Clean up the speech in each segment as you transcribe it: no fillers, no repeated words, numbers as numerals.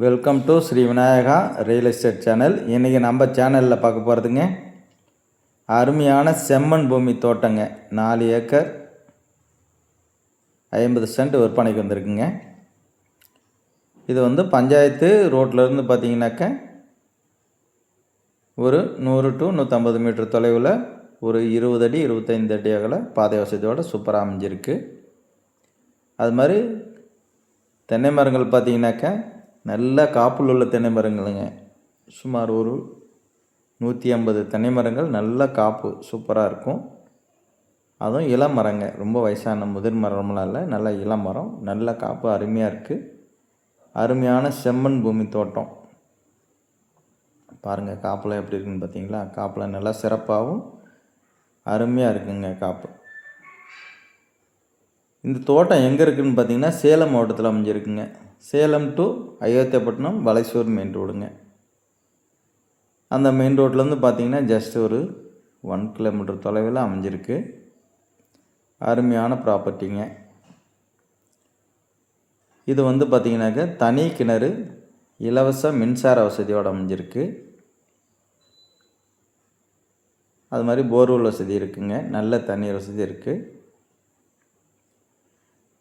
Welcome to Shri Vinayaka real estate channel. இன்றைக்கி நம்ம சேனலில் பார்க்க போகிறதுங்க அருமையான செம்மண் பூமி தோட்டங்க. 4 ஏக்கர் 50 சென்ட் விற்பனைக்கு வந்திருக்குங்க. இது வந்து பஞ்சாயத்து ரோட்லேருந்து பார்த்தீங்கன்னாக்க ஒரு 100 to 150 மீட்டர் தொலைவில் ஒரு 20 அடி 25 அடி அகல பாதை வசதியோடு சூப்பராக அமைஞ்சிருக்கு. அது மாதிரி தென்னை மரங்கள் பார்த்தீங்கன்னாக்க நல்ல காப்பில் உள்ள தென்னை மரங்களுங்க. சுமார் ஒரு 150 தென்னை மரங்கள் நல்ல காப்பு சூப்பராக இருக்கும். அதுவும் இளம் மரங்க, ரொம்ப வயசான முதிர் மரம்லாம் இல்லை, நல்ல இளம் மரம், நல்ல காப்பு அருமையாக இருக்குது. அருமையான செம்மண் பூமி தோட்டம் பாருங்கள். காப்பில் எப்படி இருக்குன்னு பார்த்தீங்களா? காப்பில் நல்லா சிறப்பாகவும் அருமையாக இருக்குங்க காப்பு. இந்த தோட்டம் எங்கே இருக்குதுன்னு பார்த்தீங்கன்னா சேலம் மாவட்டத்தில் அமைஞ்சிருக்குங்க. சேலம் டு அயோத்தியாப்பட்டினம் வலைசூர் மெயின் ரோடுங்க. அந்த மெயின் ரோட்லேருந்து பார்த்தீங்கன்னா ஜஸ்ட் ஒரு 1 கிலோமீட்டர் தொலைவில் அமைஞ்சிருக்கு. அருமையான ப்ராப்பர்ட்டிங்க. இது வந்து பார்த்திங்கனாக்க தனி கிணறு, இலவச மின்சார வசதியோடு அமைஞ்சிருக்கு. அது மாதிரி போர்வெல் வசதி இருக்குங்க. நல்ல தண்ணீர் வசதி இருக்குது.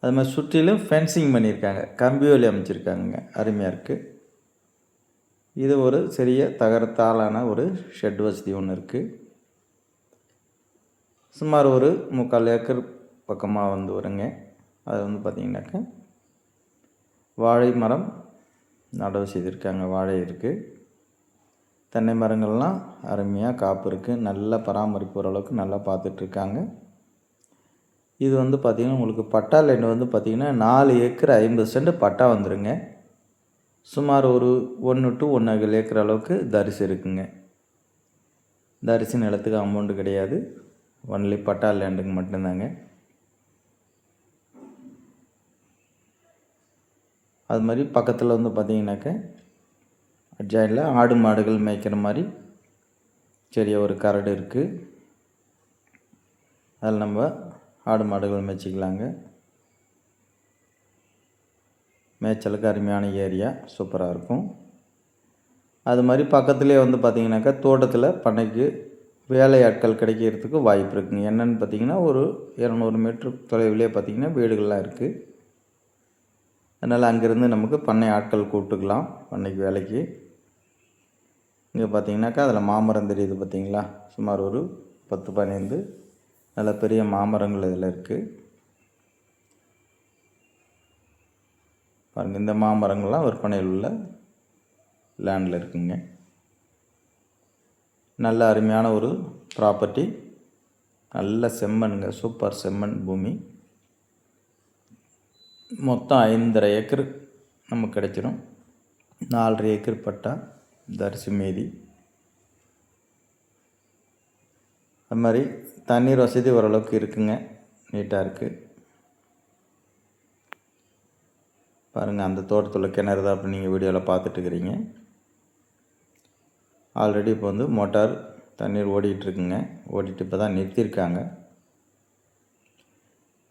அது மாதிரி சுற்றிலும் ஃபென்சிங் பண்ணியிருக்காங்க, கம்பி வேலி அமைச்சிருக்காங்க. அருமையாக இருக்குது. இது ஒரு சிறிய தகரத்தாலான ஒரு ஷெட் வசதி ஒன்று இருக்குது. சுமார் ஒரு 3/4 ஏக்கர் பக்கமாக வந்து வருங்க. அது வந்து பார்த்திங்கனாக்கா வாழை மரம் நடவு செய்திருக்காங்க. வாழை இருக்குது. தென்னை மரங்கள்லாம் அருமையாக காப்பு இருக்குது. நல்ல பராமரிப்பு ஓரளவுக்கு நல்லா பார்த்துட்ருக்காங்க. இது வந்து பார்த்திங்கன்னா உங்களுக்கு பட்டா லைன் வந்து பார்த்திங்கன்னா 4 ஏக்கர் 50 சென்ட் பட்டா வந்துடுங்க. சுமார் ஒரு 1 to 1.5 ஏக்கர் அளவுக்கு தரிசு இருக்குங்க. தரிசு நிலத்துக்கு அமௌண்ட்டு கிடையாது, ஒன்லி பட்டா லேண்டுக்கு மட்டும்தாங்க. அது மாதிரி பக்கத்தில் வந்து பார்த்திங்கனாக்க அட்ஜாயினில் ஆடு மாடுகள் மேய்க்கிற மாதிரி சரிய ஒரு கரடு இருக்குது. அதில் நம்ம ஆடு மாடுகள் மேய்ச்சிக்கலாங்க. மேய்ச்சலுக்கு அருமையான ஏரியா, சூப்பராக இருக்கும். அது மாதிரி பக்கத்துலேயே வந்து பார்த்திங்கனாக்கா தோட்டத்தில் பண்ணைக்கு வேலையாட்கள் கிடைக்கிறதுக்கு வாய்ப்பு இருக்குங்க. என்னென்னு பார்த்திங்கன்னா ஒரு 200 மீட்டர் தொலைவிலே பார்த்திங்கன்னா வீடுகள்லாம் இருக்குது. அதனால் அங்கேருந்து நமக்கு பண்ணை ஆட்கள் கூப்பிட்டுக்கலாம் பண்ணைக்கு வேலைக்கு. இங்கே பார்த்திங்கனாக்கா அதில் மாமரம் தெரியுது பார்த்திங்களா? சுமார் ஒரு 10-15 நல்ல பெரிய மாமரங்கள் இதில் இருக்குது. பாருங்கள், இந்த மாமரங்கள்லாம் விற்பனையில் உள்ள லேண்டில் இருக்குங்க. நல்ல அருமையான ஒரு ப்ராப்பர்ட்டி. நல்ல செம்மண்ங்க, சூப்பர் செம்மண் பூமி. மொத்தம் 5.5 ஏக்கர் நமக்கு கிடைச்சிடும். 4.5 ஏக்கர் பட்டா தரிசு மீதி. அது மாதிரி தண்ணீர் வசதி ஓரளவுக்கு இருக்குங்க, நீட்டாக இருக்குது. பாருங்கள், அந்த தோட்டத்தில் கிணறு தான் அப்படி நீங்கள் வீடியோவில் பார்த்துட்டுருக்கிறீங்க. ஆல்ரெடி இப்போ வந்து மோட்டார் தண்ணீர் ஓடிட்டுருக்குங்க. ஓடிட்டு இப்போ தான் நிறுத்தியிருக்காங்க.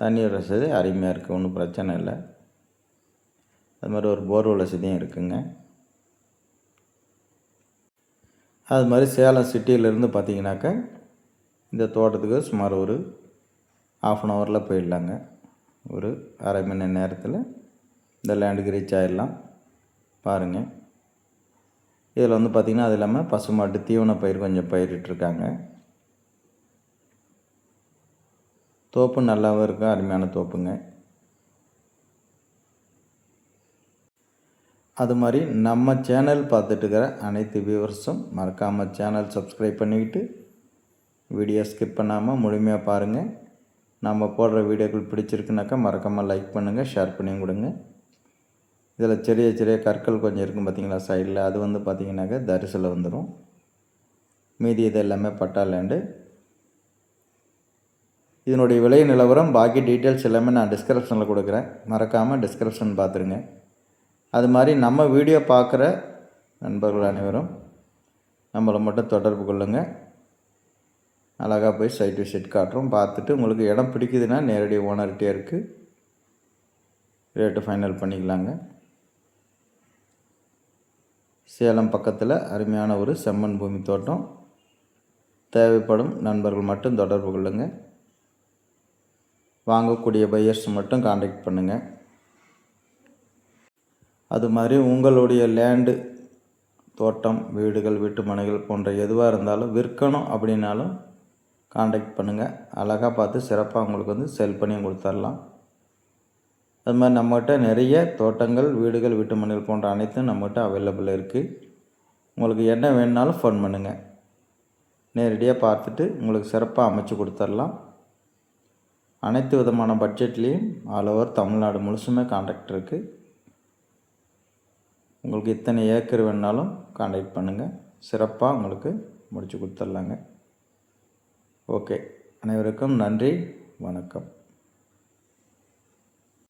தண்ணீர் வசதி அருமையாக இருக்குது, ஒன்றும் பிரச்சனை இல்லை. அது மாதிரி ஒரு போர்வெல் வசதியும் இருக்குங்க. அது மாதிரி சேலம் சிட்டியிலேருந்து பார்த்தீங்கன்னாக்கா இந்த தோட்டத்துக்கு சுமார் ஒரு 1/2 ஹவரில் போயிடலாங்க. ஒரு அரை மணி நேரத்தில் இந்த லேண்டுக்கு ரீச் ஆகிடலாம். பாருங்கள், இதில் வந்து பார்த்திங்கன்னா அது இல்லாமல் பசுமாட்டு தீவன பயிர் கொஞ்சம் பயிரிட்டுருக்காங்க. தோப்பு நல்லாவும் இருக்கும், அருமையான தோப்புங்க. அது மாதிரி நம்ம சேனல் பார்த்துட்டு இருக்கிற அனைத்து வியூவர்ஸும் மறக்காமல் சேனல் சப்ஸ்கிரைப் பண்ணிக்கிட்டு வீடியோ ஸ்கிப் பண்ணாமல் முழுமையாக பாருங்கள். நம்ம போடுற வீடியோக்கள் பிடிச்சிருக்குனாக்கா மறக்காமல் லைக் பண்ணுங்கள், ஷேர் பண்ணி கொடுங்க. இதில் சிறிய சிறிய கற்கள் கொஞ்சம் இருக்கும் பார்த்திங்களா சைடில், அது வந்து பார்த்திங்கனாக்கா தரிசில் வந்துடும். மீதி இது எல்லாமே பட்டா லேண்டு. இதனுடைய விலை நிலவரம் பாக்கி டீட்டெயில்ஸ் எல்லாமே நான் டிஸ்கிரிப்ஷனில் கொடுக்குறேன், மறக்காமல் டிஸ்கிரிப்ஷன் பார்த்துருங்க. அது மாதிரி நம்ம வீடியோ பார்க்குற நண்பர்கள் அனைவரும் நம்மளை மட்டும் தொடர்பு கொள்ளுங்கள். அழகாக போய் சைட் விசிட் காட்டுறோம். பார்த்துட்டு உங்களுக்கு இடம் பிடிக்குதுன்னா நேரடி ஓனர்கிட்டே இருக்குது, ரேட்டு ஃபைனல் பண்ணிக்கலாங்க. சேலம் பக்கத்தில் அருமையான ஒரு செம்மண் பூமி தோட்டம். தேவைப்படும் நண்பர்கள் மட்டும் தொடர்பு கொள்ளுங்கள். வாங்கக்கூடிய பையர்ஸ் மட்டும் காண்டாக்ட் பண்ணுங்கள். அது மாதிரி உங்களுடைய லேண்டு, தோட்டம், வீடுகள், வீட்டு மனைகள் போன்ற எதுவாக இருந்தாலும் விற்கணும் அப்படின்னாலும் காண்டாக்ட் பண்ணுங்கள். அழகாக பார்த்து சிறப்பாக உங்களுக்கு சேல் பண்ணியும் கொடுத்துர்லாம். அது மாதிரி நம்மகிட்ட நிறைய தோட்டங்கள், வீடுகள், வீட்டு மனைகள் போன்ற அனைத்தும் நம்மகிட்ட அவைலபிள் இருக்குது. உங்களுக்கு என்ன வேணுனாலும் ஃபோன் பண்ணுங்கள். நேரடியாக பார்த்துட்டு உங்களுக்கு சிறப்பாக அமைச்சு கொடுத்துர்லாம். அனைத்து விதமான பட்ஜெட்லேயும் ஆல் ஓவர் தமிழ்நாடு முழுசுமே காண்டாக்ட் இருக்குது. உங்களுக்கு இத்தனை ஏக்கர் வேணுனாலும் காண்டாக்ட் பண்ணுங்கள். சிறப்பாக உங்களுக்கு முடித்து கொடுத்துர்லாங்க. ஓகே, அனைவருக்கும் நன்றி, வணக்கம்.